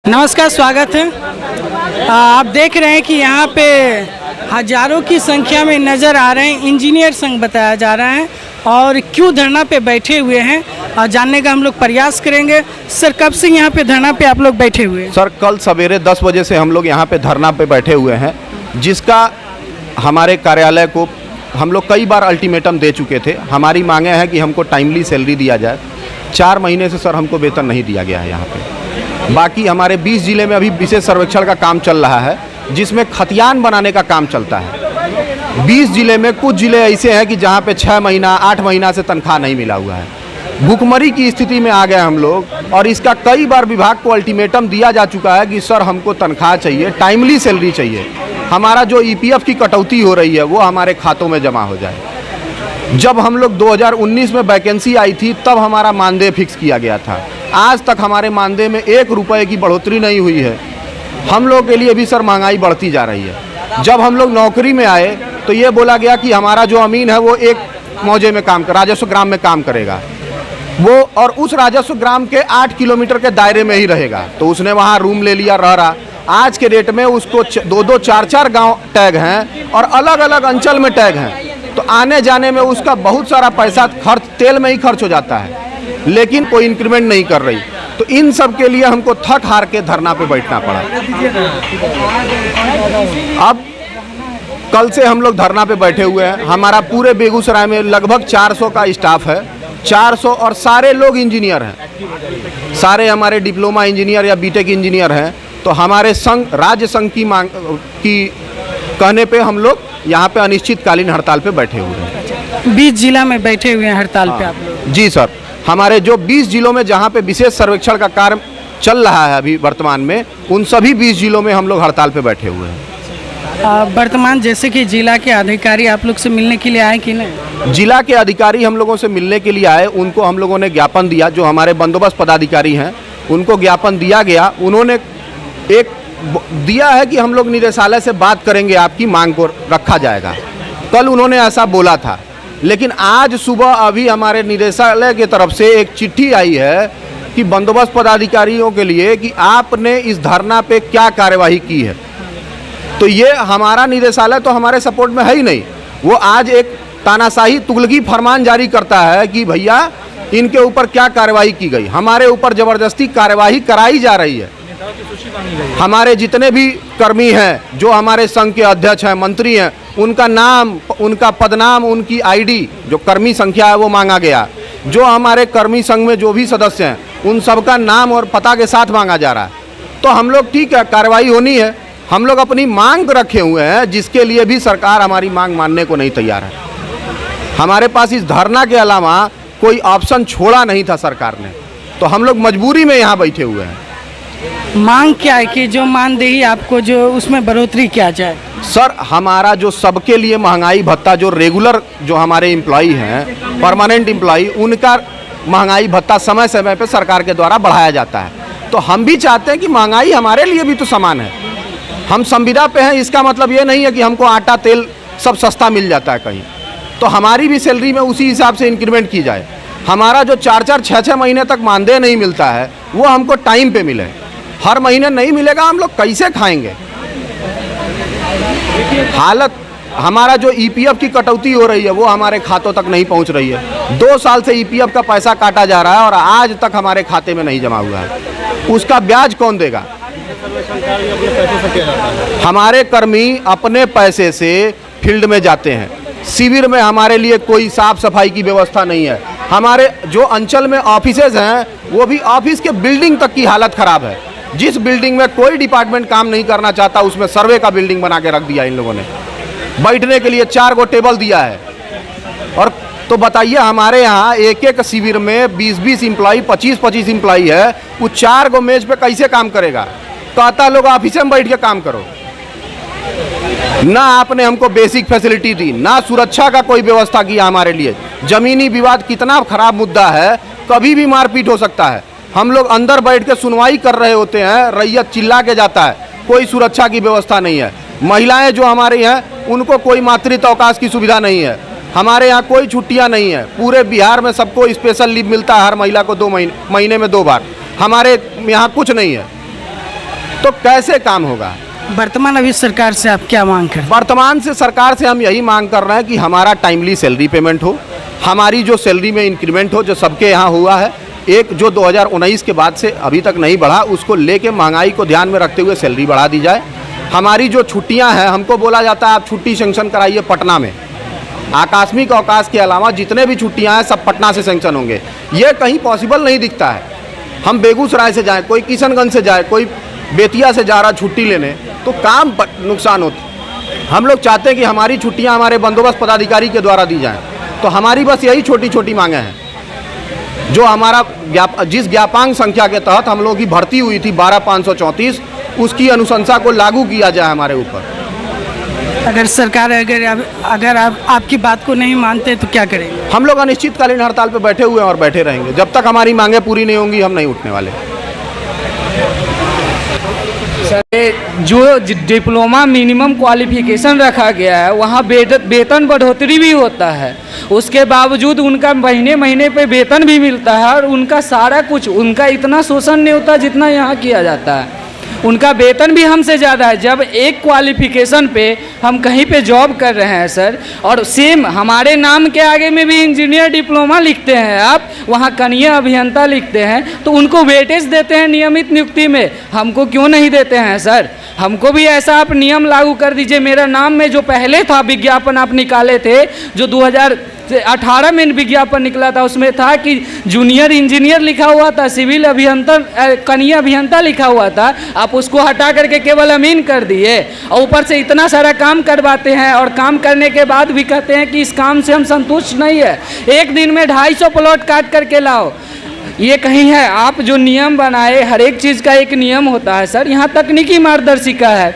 नमस्कार, स्वागत है। आप देख रहे हैं कि यहाँ पे हजारों की संख्या में नज़र आ रहे हैं। इंजीनियर संघ बताया जा रहा है और क्यों धरना पे बैठे हुए हैं और जानने का हम लोग प्रयास करेंगे। सर, कब से यहाँ पे धरना पे आप लोग बैठे हुए हैं? सर, कल सवेरे 10 बजे से हम लोग यहाँ पे धरना पे बैठे हुए हैं, जिसका हमारे कार्यालय को हम लोग कई बार अल्टीमेटम दे चुके थे। हमारी मांगे हैं कि हमको टाइमली सैलरी दिया जाए। 4 महीने से सर हमको वेतन नहीं दिया गया है यहाँ पे। बाकी हमारे 20 जिले में अभी विशेष सर्वेक्षण का काम चल रहा है, जिसमें खतियान बनाने का काम चलता है। 20 जिले में कुछ जिले ऐसे हैं कि जहाँ पे 6 महीना 8 महीना से तनख्वाह नहीं मिला हुआ है। भुखमरी की स्थिति में आ गए हम लोग, और इसका कई बार विभाग को अल्टीमेटम दिया जा चुका है कि सर हमको तनख्वाह चाहिए, टाइमली सैलरी चाहिए। हमारा जो ईपीएफ की कटौती हो रही है वो हमारे खातों में जमा हो जाए। जब हम लोग 2019 में वैकेंसी आई थी तब हमारा मानदेय फिक्स किया गया था। आज तक हमारे मानदेय में 1 रुपये की बढ़ोतरी नहीं हुई है। हम लोग के लिए भी सर महंगाई बढ़ती जा रही है। जब हम लोग नौकरी में आए तो ये बोला गया कि हमारा जो अमीन है वो एक मौजे में काम कर, राजस्व ग्राम में काम करेगा वो, और उस राजस्व ग्राम के 8 किलोमीटर के दायरे में ही रहेगा। तो उसने वहाँ रूम ले लिया, रह रहा। आज के डेट में उसको 2-2, 4-4 गाँव टैग हैं और अलग अलग अंचल में टैग हैं। तो आने जाने में उसका बहुत सारा पैसा खर्च तेल में ही खर्च हो जाता है, लेकिन कोई इंक्रीमेंट नहीं कर रही। तो इन सब के लिए हमको थक हार के धरना पे बैठना पड़ा। अब कल से हम लोग धरना पे बैठे हुए हैं। हमारा पूरे बेगूसराय में लगभग 400 का स्टाफ है, 400, और सारे लोग इंजीनियर हैं। सारे हमारे डिप्लोमा इंजीनियर या बीटेक इंजीनियर हैं। तो हमारे संघ, राज्य संघ की मांग की कहने पे हम लोग यहाँ पे अनिश्चितकालीन हड़ताल पे बैठे हुए हैं। 20 जिला में बैठे हुए हैं हड़ताल पे आप लोग? जी सर, हमारे जो 20 जिलों में जहाँ पे विशेष सर्वेक्षण का कार्य चल रहा है अभी वर्तमान में, उन सभी 20 जिलों में हम लोग हड़ताल पे बैठे हुए हैं। वर्तमान जैसे कि जिला के अधिकारी आप लोग से मिलने के लिए आए कि नहीं? जिला के अधिकारी हम लोगों से मिलने के लिए आए। उनको हम लोगों ने ज्ञापन दिया। जो हमारे बंदोबस्त पदाधिकारी हैं उनको ज्ञापन दिया गया। उन्होंने एक दिया है कि हम लोग निदेशालय से बात करेंगे, आपकी मांग को रखा जाएगा। कल उन्होंने ऐसा बोला था, लेकिन आज सुबह अभी हमारे निदेशालय की तरफ से एक चिट्ठी आई है कि बंदोबस्त पदाधिकारियों के लिए कि आपने इस धरना पे क्या कार्यवाही की है। तो ये हमारा निदेशालय तो हमारे सपोर्ट में है ही नहीं। वो आज एक तानाशाही तुगलकी फरमान जारी करता है कि भैया इनके ऊपर क्या कार्यवाही की गई। हमारे ऊपर ज़बरदस्ती कार्यवाही कराई जा रही है। हमारे जितने भी कर्मी हैं, जो हमारे संघ के अध्यक्ष हैं, मंत्री हैं, उनका नाम, उनका पदनाम, उनकी आईडी, जो कर्मी संख्या है वो मांगा गया। जो हमारे कर्मी संघ में जो भी सदस्य हैं उन सबका नाम और पता के साथ मांगा जा रहा है। तो हम लोग ठीक है, कार्रवाई होनी है। हम लोग अपनी मांग रखे हुए हैं, जिसके लिए भी सरकार हमारी मांग मानने को नहीं तैयार है। हमारे पास इस धरना के अलावा कोई ऑप्शन छोड़ा नहीं था सरकार ने। तो हम लोग मजबूरी में यहाँ बैठे हुए हैं। मांग क्या है कि जो मानदेही आपको जो उसमें बढ़ोतरी किया जाए? सर, हमारा जो सबके लिए महंगाई भत्ता, जो रेगुलर जो हमारे एम्प्लॉई हैं, परमानेंट एम्प्लॉई, उनका महंगाई भत्ता समय समय पे सरकार के द्वारा बढ़ाया जाता है। तो हम भी चाहते हैं कि महंगाई हमारे लिए भी तो समान है। हम संविदा पे हैं, इसका मतलब ये नहीं है कि हमको आटा तेल सब सस्ता मिल जाता है कहीं। तो हमारी भी सैलरी में उसी हिसाब से इंक्रीमेंट की जाए। हमारा जो 4-4, 6-6 महीने तक मानदेय नहीं मिलता है वो हमको टाइम पे मिले। हर महीने नहीं मिलेगा, हम लोग कैसे खाएंगे? हालत, हमारा जो ईपीएफ की कटौती हो रही है वो हमारे खातों तक नहीं पहुंच रही है। 2 साल से ईपीएफ का पैसा काटा जा रहा है और आज तक हमारे खाते में नहीं जमा हुआ है। उसका ब्याज कौन देगा? हमारे कर्मी अपने पैसे से फील्ड में जाते हैं। शिविर में हमारे लिए कोई साफ सफाई की व्यवस्था नहीं है। हमारे जो अंचल में ऑफिसेज हैं वो भी, ऑफिस के बिल्डिंग तक की हालत ख़राब है। जिस बिल्डिंग में कोई डिपार्टमेंट काम नहीं करना चाहता उसमें सर्वे का बिल्डिंग बना के रख दिया इन लोगों ने। बैठने के लिए 4 गो टेबल दिया है। और तो बताइए, हमारे यहाँ एक शिविर में 20-20 इम्प्लॉई, 25-25 इम्प्लॉई है। वो 4 गो मेज पे कैसे काम करेगा? कहता लोग ऑफिस में बैठ के काम करो। ना आपने हमको बेसिक फैसिलिटी दी, ना सुरक्षा का कोई व्यवस्था किया हमारे लिए। जमीनी विवाद कितना खराब मुद्दा है, कभी भी मारपीट हो सकता है। हम लोग अंदर बैठ के सुनवाई कर रहे होते हैं, रैयत चिल्ला के जाता है। कोई सुरक्षा की व्यवस्था नहीं है। महिलाएं जो हमारी हैं उनको कोई मातृत्व अवकाश की सुविधा नहीं है। हमारे यहाँ कोई छुट्टियाँ नहीं है। पूरे बिहार में सबको स्पेशल लीव मिलता है, हर महिला को 2 महीने में 2 बार। हमारे यहाँ कुछ नहीं है। तो कैसे काम होगा। वर्तमान अभी सरकार से आप क्या मांग कर? वर्तमान से सरकार से हम यही मांग कर रहे हैं कि हमारा टाइमली सैलरी पेमेंट हो, हमारी जो सैलरी में इंक्रीमेंट हो जो सबके यहाँ हुआ है, एक जो 2019 के बाद से अभी तक नहीं बढ़ा, उसको लेके महंगाई को ध्यान में रखते हुए सैलरी बढ़ा दी जाए। हमारी जो छुट्टियां हैं, हमको बोला जाता है आप छुट्टी सेंक्शन कराइए पटना में, आकस्मिक अवकाश के अलावा जितने भी छुट्टियां हैं सब पटना से सेंक्शन होंगे। ये कहीं पॉसिबल नहीं दिखता है। हम बेगूसराय से जाएँ, कोई किशनगंज से जाए, कोई बेतिया से जा रहा छुट्टी लेने, तो काम नुकसान होता। हम लोग चाहते हैं कि हमारी छुट्टियां हमारे बंदोबस्त पदाधिकारी के द्वारा दी जाएं। तो हमारी बस यही छोटी छोटी मांगे हैं। जो हमारा जिस ज्ञापांक संख्या के तहत हम लोग की भर्ती हुई थी 12,534, उसकी अनुशंसा को लागू किया जाए हमारे ऊपर। अगर सरकार अगर आप आपकी बात को नहीं मानते तो क्या करेंगे? हम लोग अनिश्चितकालीन हड़ताल पर बैठे हुए हैं और बैठे रहेंगे जब तक हमारी मांगे पूरी नहीं होंगी। हम नहीं उठने वाले। जो डिप्लोमा मिनिमम क्वालिफिकेशन रखा गया है वहाँ वेतन बढ़ोतरी भी होता है, उसके बावजूद उनका महीने महीने पे वेतन भी मिलता है और उनका सारा कुछ, उनका इतना शोषण नहीं होता जितना यहाँ किया जाता है। उनका वेतन भी हमसे ज़्यादा है। जब एक क्वालिफिकेशन पे हम कहीं पे जॉब कर रहे हैं सर, और सेम हमारे नाम के आगे में भी इंजीनियर डिप्लोमा लिखते हैं, आप वहाँ कनीय अभियंता लिखते हैं, तो उनको वेटेज देते हैं नियमित नियुक्ति में, हमको क्यों नहीं देते हैं सर? हमको भी ऐसा आप नियम लागू कर दीजिए। मेरा नाम में जो पहले था विज्ञापन आप निकाले थे, जो 2018 में विज्ञापन निकला था, उसमें था कि जूनियर इंजीनियर लिखा हुआ था, सिविल अभियंता कनीय अभियंता लिखा हुआ था, आप उसको हटा करके केवल अमीन कर दिए और ऊपर से इतना सारा काम करवाते हैं और काम करने के बाद भी कहते हैं कि इस काम से हम संतुष्ट नहीं है। एक दिन में 250 प्लॉट काट करके लाओ, ये कहीं है? आप जो नियम बनाए, हर एक चीज़ का एक नियम होता है सर। यहाँ तकनीकी मार्गदर्शिका है,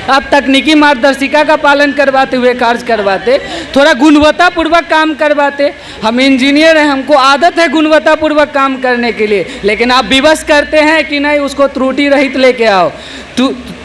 आप तकनीकी मार्गदर्शिका का पालन करवाते हुए कार्य करवाते, थोड़ा गुणवत्तापूर्वक काम करवाते। हम इंजीनियर हैं, हमको आदत है गुणवत्तापूर्वक काम करने के लिए, लेकिन आप विवश करते हैं कि नहीं उसको त्रुटि रहित लेके आओ,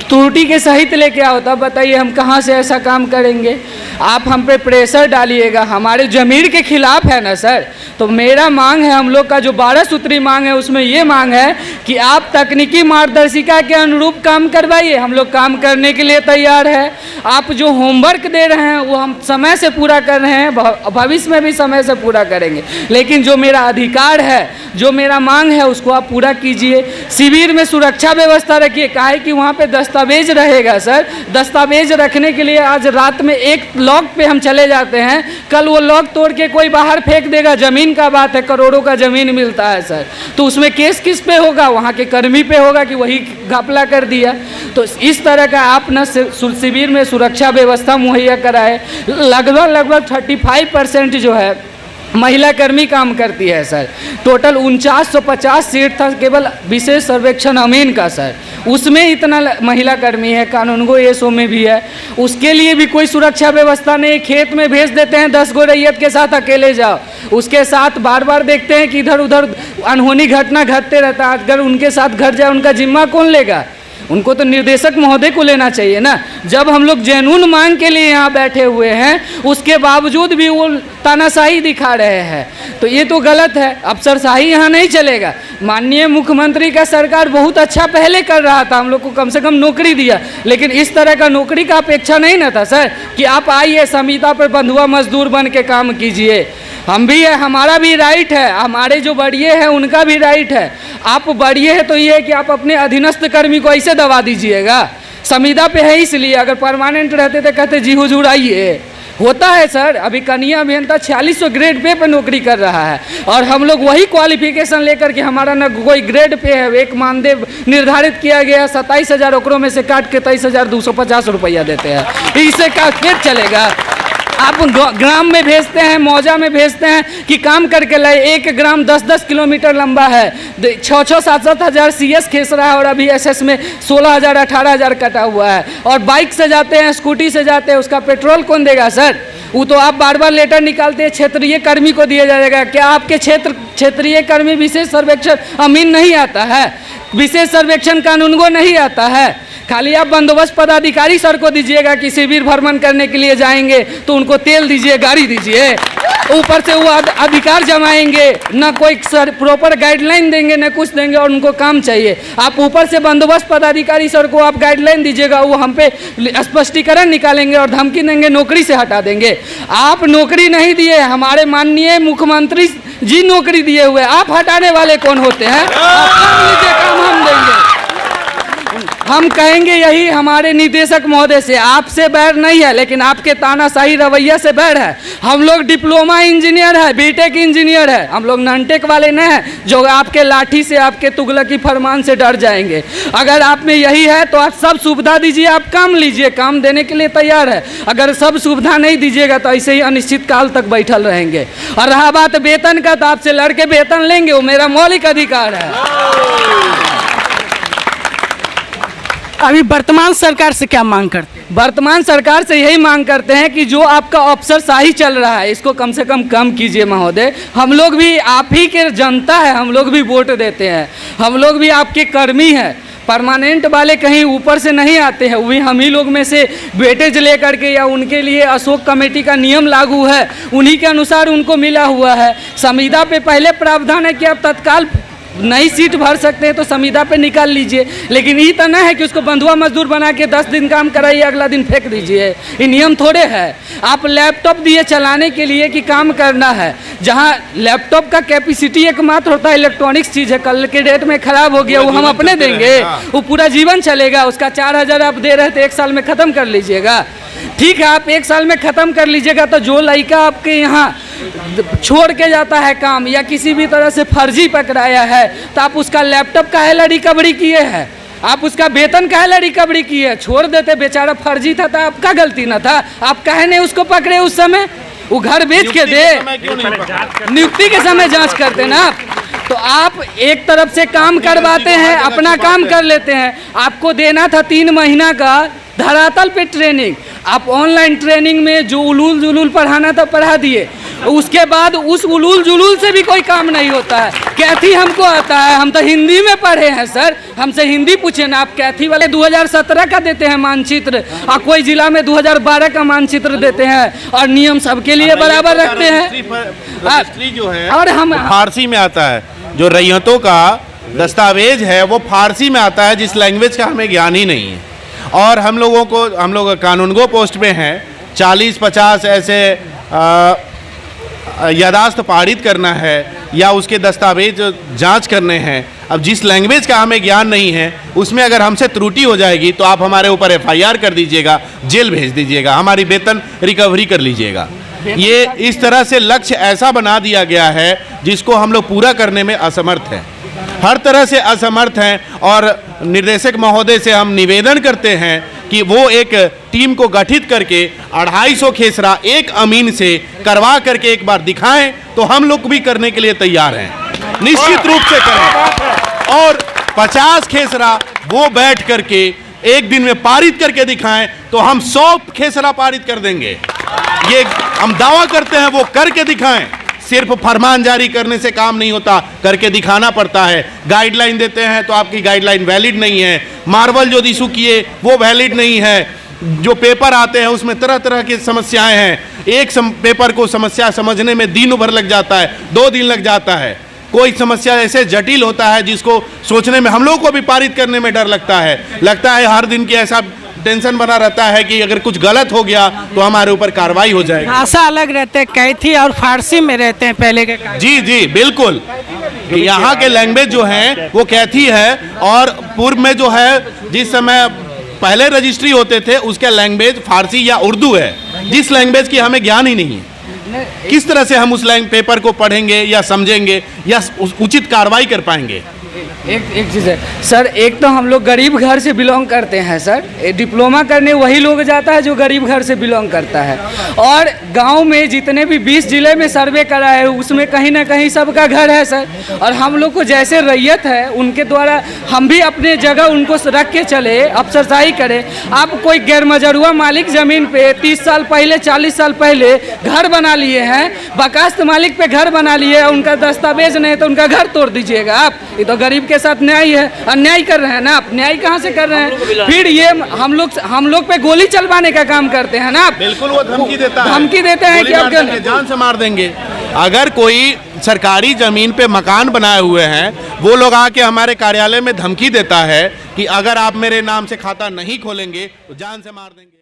त्रुटि के सहित लेके आओ। तब बताइए हम कहाँ से ऐसा काम करेंगे? आप हम पे प्रेशर डालिएगा, हमारे ज़मीर के खिलाफ है ना सर। तो मेरा मांग है, हम लोग का जो 12 सूत्री मांग है उसमें ये मांग है कि आप तकनीकी मार्गदर्शिका के अनुरूप काम करवाइए। हम लोग काम करने के लिए तैयार है। आप जो होमवर्क दे रहे हैं वो हम समय से पूरा कर रहे हैं, भविष्य में भी समय से पूरा करेंगे, लेकिन जो मेरा अधिकार है, जो मेरा मांग है, उसको आप पूरा कीजिए। शिविर में सुरक्षा व्यवस्था रखिए, काहे कि वहाँ पे दस्तावेज रहेगा सर। दस्तावेज रखने के लिए आज रात में एक लॉक पे हम चले जाते हैं, कल वो लॉक तोड़ के कोई बाहर फेंक देगा। ज़मीन का बात है, करोड़ों का ज़मीन मिलता है सर, तो उसमें केस किस पे होगा? वहाँ के कर्मी पे होगा कि वही घपला कर दिया। तो इस तरह का आप न शिविर में सुरक्षा व्यवस्था मुहैया कराए। लगभग 35% जो है महिला कर्मी काम करती है सर। टोटल 4950 सीट था केवल विशेष सर्वेक्षण अमीन का सर, उसमें इतना महिला कर्मी है। कानूनगो एसओ में भी है, उसके लिए भी कोई सुरक्षा व्यवस्था नहीं। खेत में भेज देते हैं 10 गो रैयत के साथ, अकेले जाओ, उसके साथ बार बार देखते हैं कि इधर उधर अनहोनी घटना घटते रहता है। अगर उनके साथ घट जाए उनका जिम्मा कौन लेगा? उनको तो निर्देशक महोदय को लेना चाहिए ना। जब हम लोग जेनून मांग के लिए यहाँ बैठे हुए हैं, उसके बावजूद भी वो तानाशाही दिखा रहे हैं, तो ये तो गलत है। अफसरशाही यहाँ नहीं चलेगा। माननीय मुख्यमंत्री का सरकार बहुत अच्छा पहले कर रहा था, हम लोग को कम से कम नौकरी दिया, लेकिन इस तरह का नौकरी का अपेक्षा नहीं ना था सर कि आप आइए संविदा पर बंधुआ मजदूर बन के काम कीजिए। हम भी है, हमारा भी राइट है, हमारे जो बढ़िए हैं उनका भी राइट है। आप बढ़िए है तो ये है कि आप अपने अधीनस्थ कर्मी को ऐसे दबा दीजिएगा। संविदा पे है इसलिए, अगर परमानेंट रहते तो कहते जी हुजूर आइए। होता है सर, अभी कनीय अभियंता 4600 ग्रेड पे नौकरी कर रहा है और हम लोग वही क्वालिफिकेशन लेकर के, हमारा ना कोई ग्रेड पे है। एक मानदेय निर्धारित किया गया 27,000, ओकरों में से काट के 23,250 रुपया देते हैं। इससे का फिर चलेगा? आप ग्राम में भेजते हैं, मौजा में भेजते हैं कि काम करके लाए। 1 ग्राम 10-10 किलोमीटर लंबा है, 6-6, 7-7 हज़ार CS खींच रहा है और अभी SS में 16,000, 18,000 कटा हुआ है। और बाइक से जाते हैं, स्कूटी से जाते हैं, उसका पेट्रोल कौन देगा सर? वो तो आप बार बार लेटर निकालते हैं क्षेत्रीय कर्मी को दिया जाएगा। क्या आपके क्षेत्रीय कर्मी विशेष सर्वेक्षण अमीन नहीं आता है? विशेष सर्वेक्षण कानून को नहीं आता है। खाली आप बंदोबस्त पदाधिकारी सर को दीजिएगा कि शिविर भ्रमण करने के लिए जाएंगे तो उनको तेल दीजिए, गाड़ी दीजिए, ऊपर से वो अधिकार जमाएंगे, ना कोई प्रॉपर गाइडलाइन देंगे, ना कुछ देंगे, और उनको काम चाहिए। आप ऊपर से बंदोबस्त पदाधिकारी सर को आप गाइडलाइन दीजिएगा, वो हम पे स्पष्टीकरण निकालेंगे और धमकी देंगे, नौकरी से हटा देंगे। आप नौकरी नहीं दिए, हमारे माननीय मुख्यमंत्री जी नौकरी दिए हुए, आप हटाने वाले कौन होते हैं? आप काम लीजिए, काम हम देंगे। हम कहेंगे यही हमारे निदेशक महोदय से, आपसे बैर नहीं है, लेकिन आपके तानाशाही रवैया से बैर है। हम लोग डिप्लोमा इंजीनियर है, बीटेक इंजीनियर है, हम लोग नॉनटेक वाले नहीं हैं जो आपके लाठी से, आपके तुगलकी फरमान से डर जाएंगे। अगर आप में यही है तो आप सब सुविधा दीजिए, आप काम लीजिए, काम देने के लिए तैयार है। अगर सब सुविधा नहीं दीजिएगा तो ऐसे ही अनिश्चित काल तक बैठल रहेंगे। और रहा बात वेतन का, तो आपसे लड़के वेतन लेंगे, वो मेरा मौलिक अधिकार है। अभी वर्तमान सरकार से क्या मांग करते हैं? वर्तमान सरकार से यही मांग करते हैं कि जो आपका अफसरशाही चल रहा है इसको कम से कम कीजिए महोदय। हम लोग भी आप ही के जनता है, हम लोग भी वोट देते हैं, हम लोग भी आपके कर्मी हैं। परमानेंट वाले कहीं ऊपर से नहीं आते हैं, वही हम ही लोग में से वेटेज लेकर के, या उनके लिए अशोक कमेटी का नियम लागू है, उन्हीं के अनुसार उनको मिला हुआ है। संविदा पे पहले प्रावधान है कि आप तत्काल नई सीट भर सकते हैं तो संविदा पे निकाल लीजिए, लेकिन ये तो नहीं है कि उसको बंधुआ मजदूर बना के 10 दिन काम कराइए, अगला दिन फेंक दीजिए। ये नियम थोड़े है। आप लैपटॉप दिए चलाने के लिए कि काम करना है, जहाँ लैपटॉप का कैपेसिटी एकमात्र होता है, इलेक्ट्रॉनिक्स चीज़ है, कल के डेट में ख़राब हो गया वो हम अपने देंगे, वो पूरा जीवन चलेगा। उसका 4000 आप दे रहे थे, 1 साल में ख़त्म कर लीजिएगा। ठीक है, आप 1 साल में ख़त्म कर लीजिएगा, तो जो लड़का आपके यहाँ छोड़ के जाता है काम या किसी भी तरह से फर्जी पकड़ाया है, तो आप उसका लैपटॉप का है रिकवरी किए हैं, आप उसका वेतन का है रिकवरी किए, छोड़ देते, बेचारा फर्जी था तो आपका गलती ना था, आप कहे नहीं उसको पकड़े उस समय, वो घर बेच के दे, नियुक्ति के समय जांच करते ना आप। तो आप एक तरफ से काम करवाते हैं, अपना काम कर लेते हैं। आपको देना था 3 महीना का धरातल पे ट्रेनिंग, आप ऑनलाइन ट्रेनिंग में जो उलूल जुलूल पढ़ाना था पढ़ा दिए, उसके बाद उस उलूल जुलूल से भी कोई काम नहीं होता है। कैथी हमको आता है, हम तो हिंदी में पढ़े हैं सर, हमसे हिंदी पूछे ना। आप कैथी वाले 2017 का देते हैं मानचित्र, और कोई जिला में 2012 का मानचित्र देते हैं, और नियम सबके लिए बराबर रखते हैं। जो है और हम फारसी में आता है, जो रैयतों का दस्तावेज है वो फारसी में आता है, जिस लैंग्वेज का हमें ज्ञान ही नहीं है। और हम लोग कानूनगो पोस्ट पे हैं, 40-50 ऐसे यादाश्त पारित करना है या उसके दस्तावेज जांच करने हैं। अब जिस लैंग्वेज का हमें ज्ञान नहीं है उसमें अगर हमसे त्रुटि हो जाएगी तो आप हमारे ऊपर FIR कर दीजिएगा, जेल भेज दीजिएगा, हमारी वेतन रिकवरी कर लीजिएगा। ये इस तरह से लक्ष्य ऐसा बना दिया गया है जिसको हम लोग पूरा करने में असमर्थ हैं, हर तरह से असमर्थ हैं। और निर्देशक महोदय से हम निवेदन करते हैं कि वो एक टीम को गठित करके 250 खेसरा एक अमीन से करवा करके एक बार दिखाएं, तो हम लोग भी करने के लिए तैयार हैं, निश्चित रूप से करें। और 50 खेसरा वो बैठ करके एक दिन में पारित करके दिखाएं, तो हम 100 खेसरा पारित कर देंगे। ये हम दावा करते हैं, वो करके दिखाएं। सिर्फ फरमान जारी करने से काम नहीं होता, करके दिखाना पड़ता है। गाइडलाइन देते हैं तो आपकी गाइडलाइन वैलिड नहीं है, मार्वल जो इशू किए वो वैलिड नहीं है, जो पेपर आते हैं उसमें तरह तरह की समस्याएं हैं, एक पेपर को समस्या समझने में दिन भर लग जाता है, 2 दिन लग जाता है। कोई समस्या ऐसे जटिल होता है जिसको सोचने में हम लोगों को भी पारित करने में डर लगता है हर दिन की ऐसा टेंशन बना रहता है कि अगर कुछ गलत हो गया तो हमारे ऊपर कार्रवाई हो जाएगी। भाषा अलग रहते हैं, कैथी और फारसी में रहते हैं पहले के। जी जी बिल्कुल, यहाँ के लैंग्वेज जो है वो कैथी है, और पूर्व में जो है जिस समय पहले रजिस्ट्री होते थे उसका लैंग्वेज फारसी या उर्दू है, जिस लैंग्वेज की हमें ज्ञान ही नहीं है। किस तरह से हम उस पेपर को पढ़ेंगे या समझेंगे या उचित कार्रवाई कर पाएंगे? एक चीज़ है सर, एक तो हम लोग गरीब घर से बिलोंग करते हैं सर, डिप्लोमा करने वही लोग जाता है जो गरीब घर से बिलोंग करता है। और गांव में जितने भी 20 जिले में सर्वे करा है उसमें कहीं ना कहीं सबका घर है सर, और हम लोग को जैसे रैयत है उनके द्वारा हम भी अपने जगह उनको रख के चले, अफसरशाही करें। आप कोई गैरमजरुआ मालिक ज़मीन पे 30 साल पहले 40 साल पहले घर बना लिए हैं, बकास्त मालिक पे घर बना लिए, उनका दस्तावेज नहीं तो उनका घर तोड़ दीजिएगा आप। ये तो गरीब के साथ न्याय है, अन्याय कर रहे हैं ना आप, न्याय कहाँ से कर रहे हैं? फिर ये हम लोग पे गोली चलवाने का काम करते हैं ना आप। बिल्कुल, वो धमकी देता है, धमकी देते हैं कि आप जान से मार देंगे। अगर कोई सरकारी जमीन पे मकान बनाए हुए हैं, वो लोग आके हमारे कार्यालय में धमकी देता है कि अगर आप मेरे नाम से खाता नहीं खोलेंगे तो जान से मार देंगे।